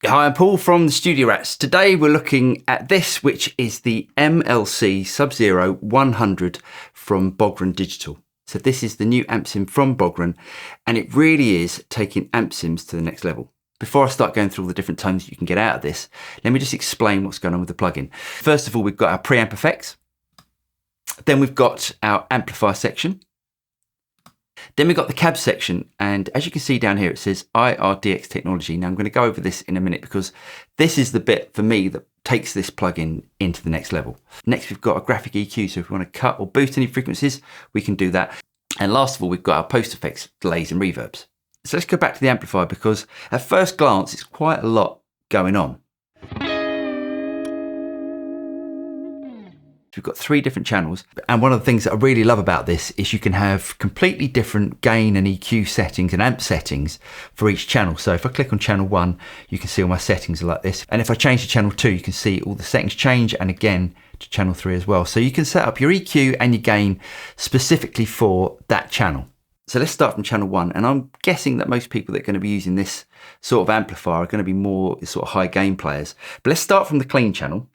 Hi, I'm Paul from the Studio Rats. Today we're looking at this, which is the MLC SUBZERO 100 from Bogren Digital. So this is the new amp sim from Bogren, and it really is taking amp sims to the next level. Before I start going through all the different tones you can get out of this, let me just explain what's going on with the plugin. First of all, we've got our preamp effects. Then we've got our amplifier section. Then we've got the cab section, and as you can see down here, it says IRDX Technology. Now I'm going to go over this in a minute because this is the bit for me that takes this plugin into the next level. Next, we've got a graphic EQ, so if we want to cut or boost any frequencies, we can do that. And last of all, we've got our post effects, delays and reverbs. So let's go back to the amplifier because at first glance, it's quite a lot going on. We've got 3 different channels, and one of the things that I really love about this is you can have completely different gain and EQ settings and amp settings for each channel. So if I click on channel 1, you can see all my settings are like this, and if I change to channel 2, you can see all the settings change, and again to channel 3 as well. So you can set up your EQ and your gain specifically for that channel. So let's start from channel 1, and I'm guessing that most people that are going to be using this sort of amplifier are going to be more sort of high gain players. But let's start from the clean channel.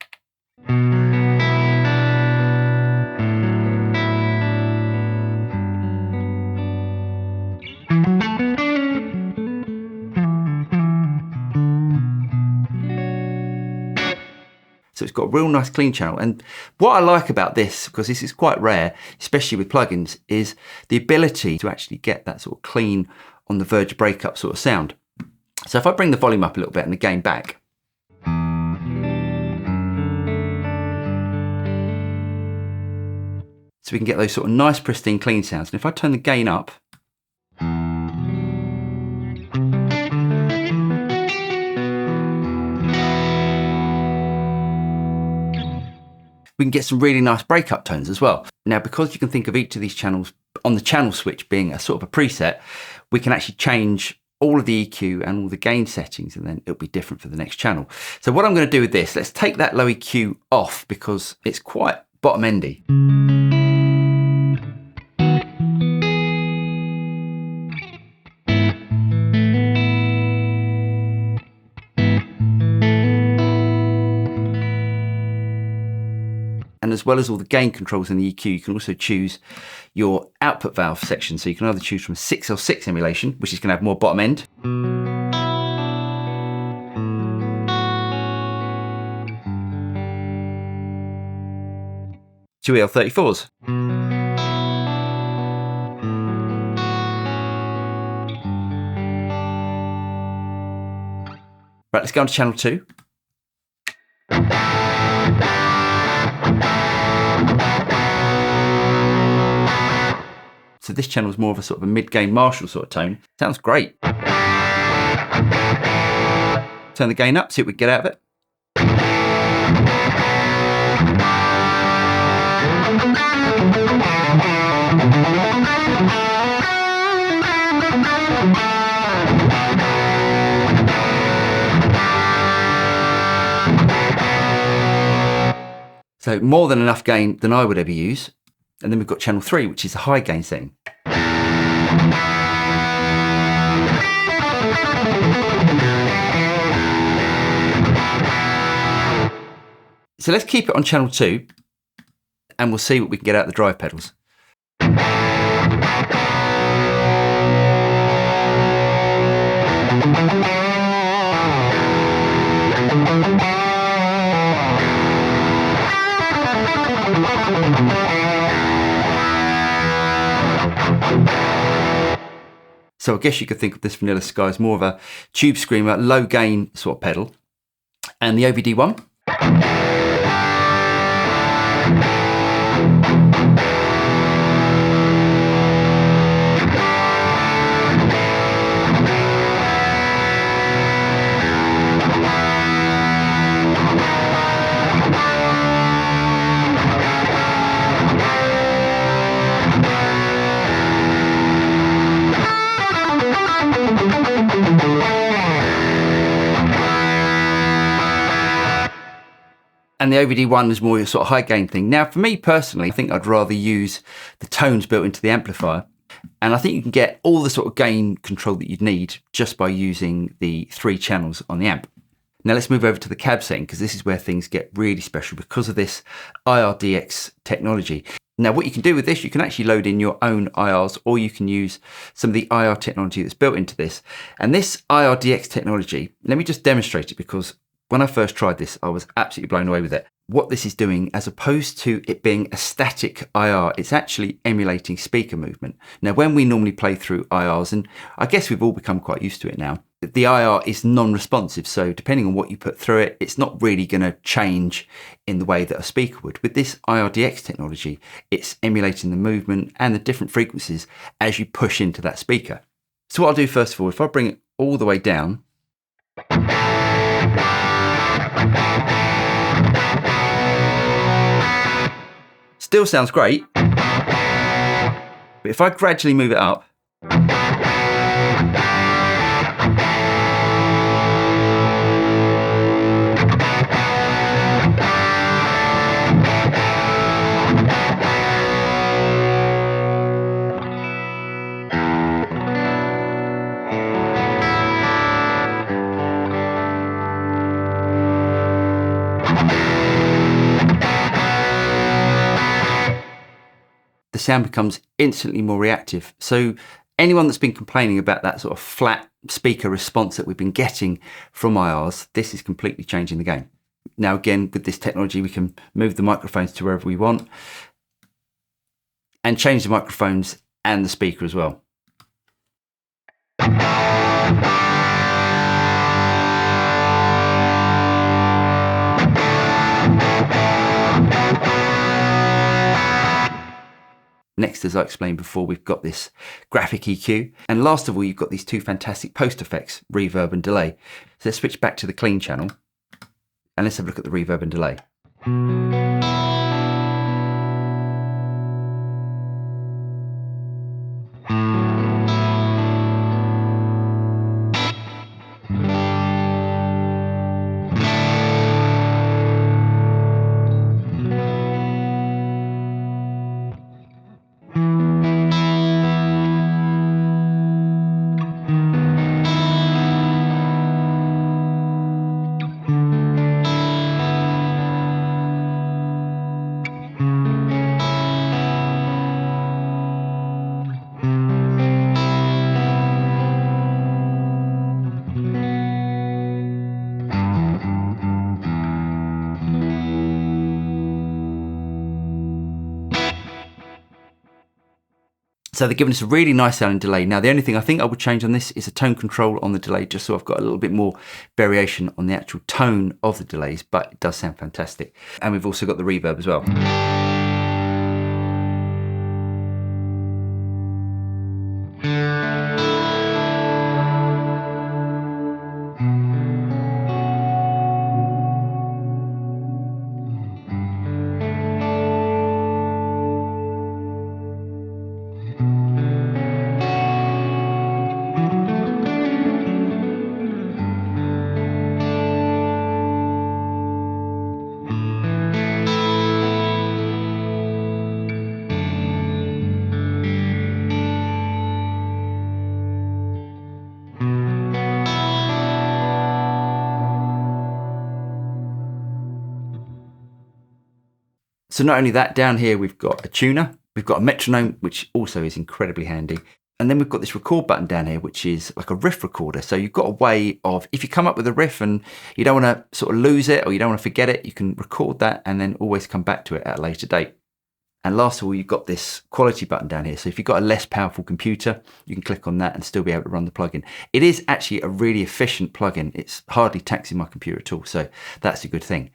So it's got a real nice clean channel. And what I like about this, because this is quite rare, especially with plugins, is the ability to actually get that sort of clean, on the verge of breakup sort of sound. So if I bring the volume up a little bit and the gain back, so we can get those sort of nice pristine clean sounds. And if I turn the gain up, we can get some really nice breakup tones as well. Now, because you can think of each of these channels on the channel switch being a sort of a preset, we can actually change all of the EQ and all the gain settings, and then it'll be different for the next channel. So what I'm going to do with this, let's take that low EQ off because it's quite bottom endy. And as well as all the gain controls in the EQ, you can also choose your output valve section. So you can either choose from 6L6 emulation, which is going to have more bottom end, to EL34s. Right, let's go on to channel 2. So this channel is more of a sort of a mid-gain Marshall sort of tone. Sounds great. Turn the gain up, see what we can get out of it. So more than enough gain than I would ever use. And then we've got channel 3, which is a high gain setting. So let's keep it on channel 2 and we'll see what we can get out of the drive pedals. So I guess you could think of this Vanilla Sky as more of a tube screamer, low gain sort of pedal. And the OBD one. And the OVD one is more your sort of high gain thing. Now, for me personally, I think I'd rather use the tones built into the amplifier. And I think you can get all the sort of gain control that you'd need just by using the 3 channels on the amp. Now let's move over to the cab setting, because this is where things get really special because of this IRDX technology. Now what you can do with this, you can actually load in your own IRs, or you can use some of the IR technology that's built into this. And this IRDX technology, let me just demonstrate it, because when I first tried this, I was absolutely blown away with it. What this is doing, as opposed to it being a static IR, it's actually emulating speaker movement. Now, when we normally play through IRs, and I guess we've all become quite used to it now, the IR is non-responsive. So depending on what you put through it, it's not really going to change in the way that a speaker would. With this IRDX technology, it's emulating the movement and the different frequencies as you push into that speaker. So what I'll do first of all, if I bring it all the way down, still sounds great, but if I gradually move it up, the sound becomes instantly more reactive. So anyone that's been complaining about that sort of flat speaker response that we've been getting from IRs, this is completely changing the game. Now again, with this technology, we can move the microphones to wherever we want and change the microphones and the speaker as well. Next, as I explained before, we've got this graphic EQ. And last of all, you've got these 2 fantastic post effects, reverb and delay. So let's switch back to the clean channel and let's have a look at the reverb and delay. So they're giving us a really nice sounding delay. Now, the only thing I think I would change on this is a tone control on the delay, just so I've got a little bit more variation on the actual tone of the delays, but it does sound fantastic. And we've also got the reverb as well. So not only that, down here we've got a tuner, we've got a metronome, which also is incredibly handy. And then we've got this record button down here, which is like a riff recorder. So you've got a way of, if you come up with a riff and you don't want to sort of lose it or you don't want to forget it, you can record that and then always come back to it at a later date. And last of all, you've got this quality button down here. So if you've got a less powerful computer, you can click on that and still be able to run the plugin. It is actually a really efficient plugin. It's hardly taxing my computer at all. So that's a good thing.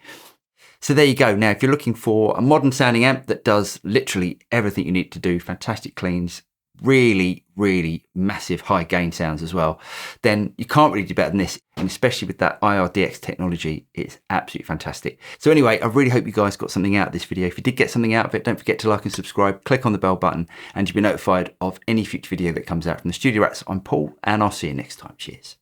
So there you go. Now, if you're looking for a modern sounding amp that does literally everything you need to do, fantastic cleans, really, really massive high gain sounds as well, then you can't really do better than this. And especially with that IRDX technology, it's absolutely fantastic. So anyway, I really hope you guys got something out of this video. If you did get something out of it, don't forget to like and subscribe, click on the bell button, and you'll be notified of any future video that comes out from the Studio Rats. I'm Paul, and I'll see you next time. Cheers.